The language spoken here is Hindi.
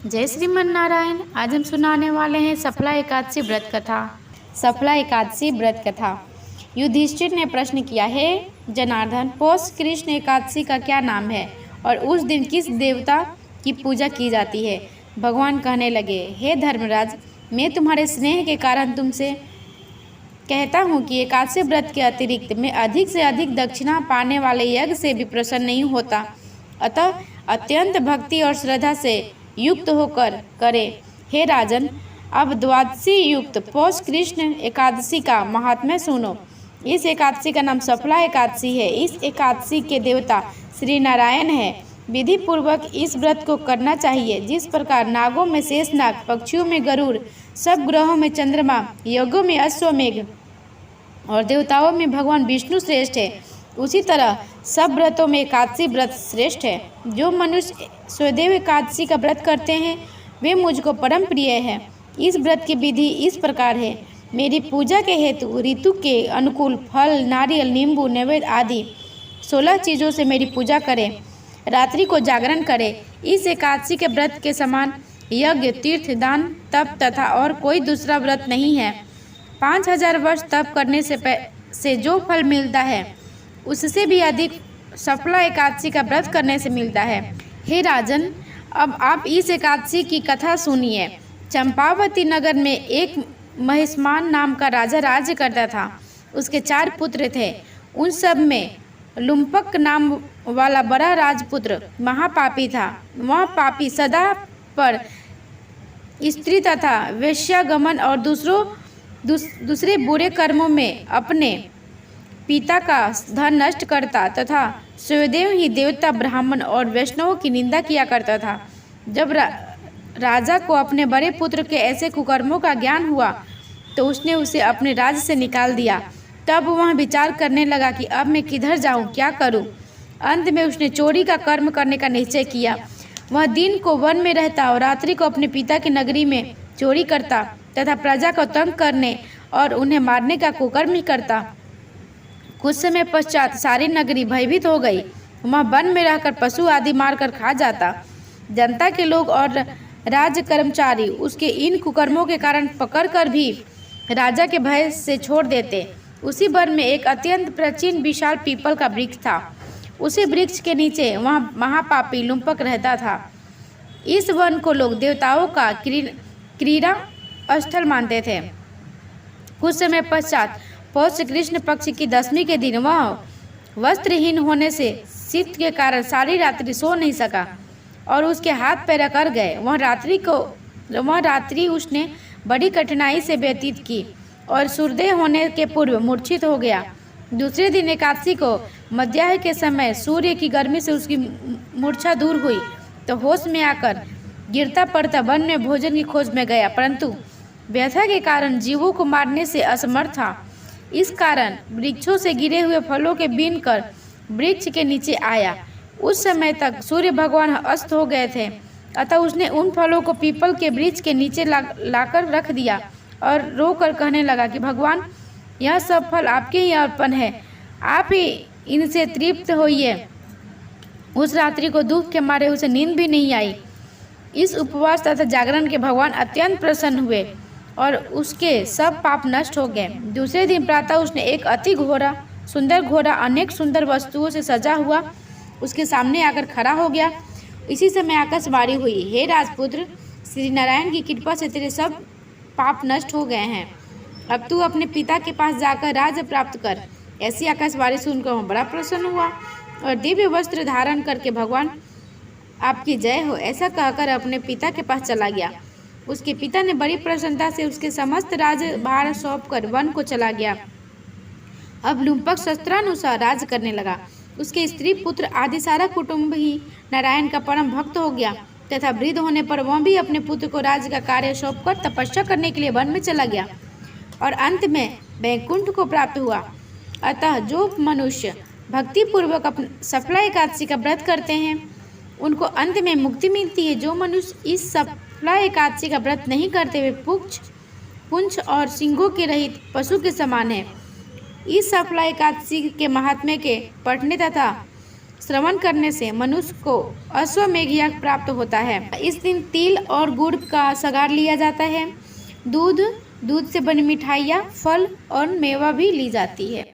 जय श्रीमन नारायण। आज हम सुनाने वाले हैं सफला एकादशी व्रत कथा। सफला एकादशी व्रत कथा। युधिष्ठिर ने प्रश्न किया, हे जनार्दन, पौष कृष्ण एकादशी का क्या नाम है और उस दिन किस देवता की पूजा की जाती है? भगवान कहने लगे, हे धर्मराज, मैं तुम्हारे स्नेह के कारण तुमसे कहता हूँ कि एकादशी व्रत के अतिरिक्त मैं अधिक से अधिक दक्षिणा पाने वाले यज्ञ से भी प्रसन्न नहीं होता। अतः अत्यंत भक्ति और श्रद्धा से युक्त होकर करे। हे राजन, अब द्वादशी युक्त पौष कृष्ण एकादशी का महात्म्य सुनो। इस एकादशी का नाम सफला एकादशी है। इस एकादशी के देवता श्री नारायण है। विधि पूर्वक इस व्रत को करना चाहिए। जिस प्रकार नागों में शेषनाग, पक्षियों में गरुड़, सब ग्रहों में चंद्रमा, यज्ञों में अश्वमेघ और देवताओं में भगवान विष्णु श्रेष्ठ है, उसी तरह सब व्रतों में एकादशी व्रत श्रेष्ठ है। जो मनुष्य स्वदेव एकादशी का व्रत करते हैं वे मुझको परम प्रिय है। इस व्रत की विधि इस प्रकार है। मेरी पूजा के हेतु ऋतु के अनुकूल फल, नारियल, नींबू, नैवेद्य आदि 16 चीज़ों से मेरी पूजा करें। रात्रि को जागरण करें। इस एकादशी के व्रत के समान यज्ञ, तीर्थ, दान, तप तथा और कोई दूसरा व्रत नहीं है। 5000 वर्ष तप करने से जो फल मिलता है उससे भी अधिक सफला एकादशी का व्रत करने से मिलता है। हे राजन, अब आप इस एकादशी की कथा सुनिए। चंपावती नगर में एक महिष्मान नाम का राजा राज्य करता था। उसके 4 पुत्र थे। उन सब में लुम्पक नाम वाला बड़ा राजपुत्र महापापी था। वह पापी सदा पर स्त्री तथा वेश्यागमन और दूसरे बुरे कर्मों में अपने पिता का धन नष्ट करता तथा स्वयं ही देवता, ब्राह्मण और वैष्णवों की निंदा किया करता था। जब राजा को अपने बड़े पुत्र के ऐसे कुकर्मों का ज्ञान हुआ तो उसने उसे अपने राज्य से निकाल दिया। तब वह विचार करने लगा कि अब मैं किधर जाऊं, क्या करूं। अंत में उसने चोरी का कर्म करने का निश्चय किया। वह दिन को वन में रहता और रात्रि को अपने पिता की नगरी में चोरी करता तथा प्रजा को तंग करने और उन्हें मारने का कुकर्म ही करता। कुछ समय पश्चात सारी नगरी भयभीत हो गई। वह वन में रहकर पशु आदि मारकर खा जाता। जनता के लोग और राज्य कर्मचारी उसके इन कुकर्मों के कारण पकड़कर भी राजा के भय से छोड़ देते। उसी वन में एक अत्यंत प्राचीन विशाल पीपल का वृक्ष था। उसी वृक्ष के नीचे वहाँ महापापी लुम्पक रहता था। इस वन को लोग देवताओं का क्रीड़ा स्थल मानते थे। कुछ समय पश्चात पौष कृष्ण पक्ष की 10वीं के दिन वह वस्त्रहीन होने से शीत के कारण सारी रात्रि सो नहीं सका और उसके हाथ पैर अकड़ गए। वह रात्रि उसने बड़ी कठिनाई से व्यतीत की और सूर्योदय होने के पूर्व मूर्छित हो गया। दूसरे दिन एकादशी को मध्याह्न के समय सूर्य की गर्मी से उसकी मूर्छा दूर हुई तो होश में आकर गिरता पड़ता वन में भोजन की खोज में गया, परंतु व्यथा के कारण जीवों को मारने से असमर्थ था। इस कारण वृक्षों से गिरे हुए फलों के बीन कर वृक्ष के नीचे आया। उस समय तक सूर्य भगवान अस्त हो गए थे। अतः उसने उन फलों को पीपल के वृक्ष के नीचे लाकर रख दिया और रोकर कहने लगा कि भगवान, यह सब फल आपके ही अर्पण है, आप ही इनसे तृप्त होइए। उस रात्रि को दुख के मारे उसे नींद भी नहीं आई। इस उपवास तथा जागरण के भगवान अत्यंत प्रसन्न हुए और उसके सब पाप नष्ट हो गए। दूसरे दिन प्रातः उसने एक अति सुंदर घोड़ा अनेक सुंदर वस्तुओं से सजा हुआ उसके सामने आकर खड़ा हो गया। इसी समय आकाशवाणी हुई, हे राजपुत्र, श्री नारायण की कृपा से तेरे सब पाप नष्ट हो गए हैं। अब तू अपने पिता के पास जाकर राज्य प्राप्त कर। ऐसी आकाशवाणी सुनकर वह बड़ा प्रसन्न हुआ और दिव्य वस्त्र धारण करके भगवान आपकी जय हो ऐसा कहकर अपने पिता के पास चला गया। उसके पिता ने बड़ी प्रसन्नता से उसके समस्त राज्यभार सौंपकर वन को चला गया। अब लुम्पक शस्त्रानुसार राज्य करने लगा। उसके स्त्री, पुत्र आदि सारा कुटुंब ही नारायण का परम भक्त हो गया तथा वृद्ध होने पर वह भी अपने पुत्र को राज्य का कार्य सौंपकर तपस्या करने के लिए वन में चला गया और अंत में वैकुंठ को प्राप्त हुआ। अतः जो मनुष्य भक्ति पूर्वक सफला एकादशी का व्रत करते हैं उनको अंत में मुक्ति मिलती है। जो मनुष्य इस सफला एकादशी का व्रत नहीं करते वे पुंछ और सिंगों के रहित पशु के समान है। इस सफला एकादशी के महात्म्य के पढ़ने तथा श्रवण करने से मनुष्य को अश्वमेध यज्ञ प्राप्त होता है। इस दिन तिल और गुड़ का सगार लिया जाता है। दूध से बनी मिठाइयाँ, फल और मेवा भी ली जाती है।